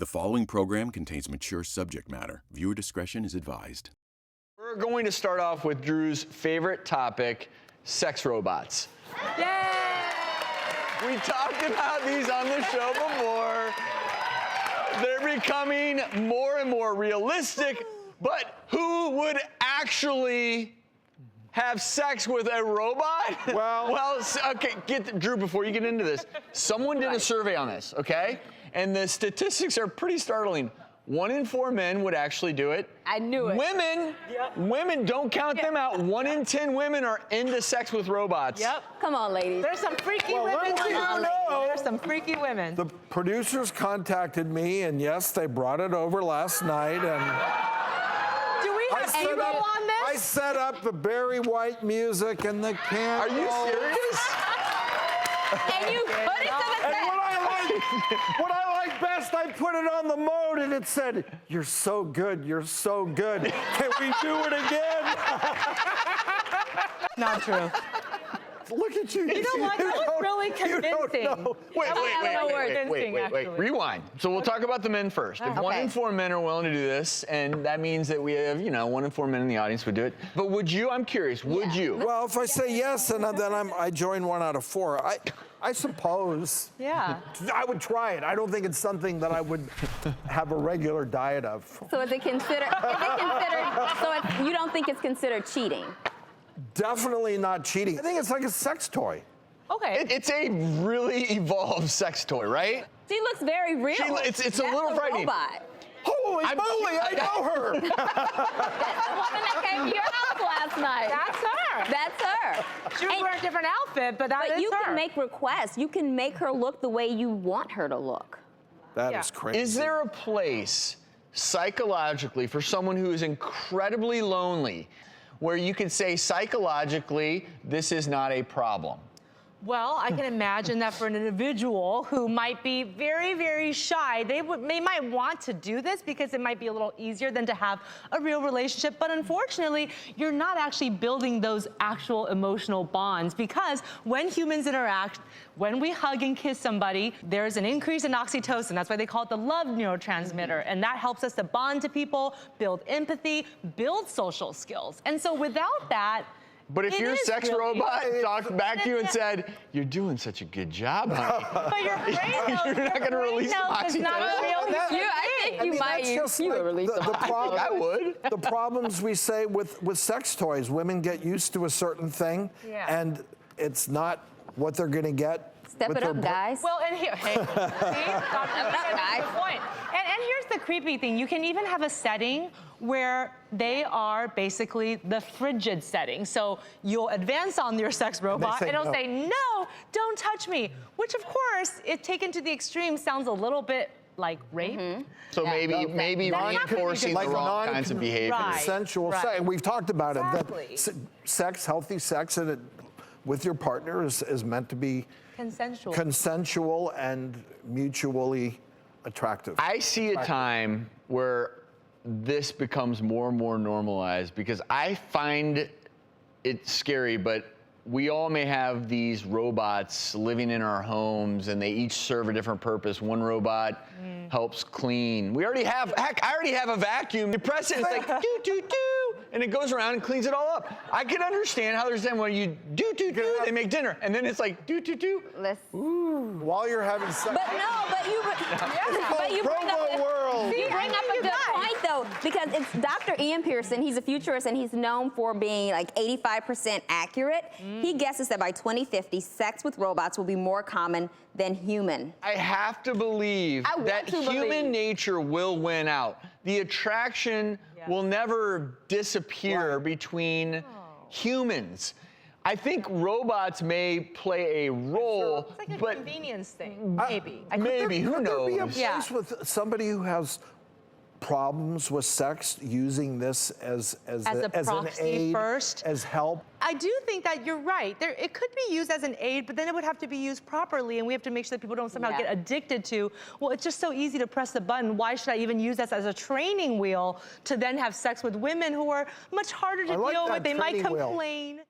The following program contains mature subject matter. Viewer discretion is advised. We're going to start off with Drew's favorite topic, sex robots. Yay! We talked about these on the show before. They're becoming more and more realistic, but who would actually have sex with a robot? Well, okay, Drew, before you get into this, someone did a survey on this, okay? And the statistics are pretty startling. 1 in 4 men would actually do it. I knew it. Women, don't count them out. 1 in 10 women are into sex with robots. Yep. Come on, ladies. There's some freaky women. Come on, ladies. There's some freaky women. The producers contacted me, and yes, they brought it over last night. And do we have Ebola on this? I set up the Barry White music and the candles. Are you serious? And you put it to the And what I like best, I put it on the mode, and it said, "You're so good, you're so good. Can we do it again?" Not true. Look at you. You know what? That was really convincing. Wait. Rewind. So we'll talk about the men first. If 1 in 4 men are willing to do this, and that means that we have, 1 in 4 men in the audience would do it. But would you? I'm curious. Would you? Well, if I say yes, and then I join 1 out of 4. I suppose. Yeah. I would try it. I don't think it's something that I would have a regular diet of. So is it considered? So you don't think it's considered cheating? Definitely not cheating. I think it's like a sex toy. Okay. It's a really evolved sex toy, right? She looks very real. It's a little frightening. Robot. Holy moly, I know her. That's the woman that came to your house last night. That's her. That's her. She was wearing a different outfit, but that is her. But you can make requests. You can make her look the way you want her to look. That is crazy. Is there a place psychologically for someone who is incredibly lonely where you could say psychologically this is not a problem? Well, I can imagine that for an individual who might be very, very shy, they might want to do this because it might be a little easier than to have a real relationship. But unfortunately, you're not actually building those actual emotional bonds, because when humans interact, when we hug and kiss somebody, there's an increase in oxytocin. That's why they call it the love neurotransmitter. And that helps us to bond to people, build empathy, build social skills. And so without that, but if your sex robot talked back to you and said, "You're doing such a good job, honey," but your brain knows, you're not going to release the oxytocin. I think you would release the problem. I would. The problems we say with sex toys, women get used to a certain thing, and it's not what they're going to get. Step it up, guys. Well, and here, hey, see? Good point. And here's the creepy thing. You can even have a setting where they are basically the frigid setting. So you'll advance on your sex robot, and it'll say, "No, don't touch me," which, of course, if taken to the extreme, sounds a little bit like rape. So maybe reinforcing the wrong kinds of behaviors. Consensual sex. We've talked about it. That sex, healthy sex, with your partner is meant to be consensual and mutually attractive. I see a time where this becomes more and more normalized, because I find it scary, but we all may have these robots living in our homes, and they each serve a different purpose. One robot helps clean. I already have a vacuum. You press it, it's like do do do, and it goes around and cleans it all up. I can understand how there's time when you do do do, they make dinner, and then it's like do do do. While you're having sex. But you bring up a good point, though, because it's Dr. Ian Pearson. He's a futurist, and he's known for being like 85% accurate. He guesses that by 2050, sex with robots will be more common than human. I have to believe that human nature will win out. The attraction will never disappear between humans. I think robots may play a role, it's like a but convenience thing, maybe. Who knows? Could there be a place with somebody who has problems with sex using this as an aid, as help? I do think that you're right. It could be used as an aid, but then it would have to be used properly, and we have to make sure that people don't somehow get addicted to, well, it's just so easy to press the button. Why should I even use this as a training wheel to then have sex with women who are much harder to deal with? They might complain.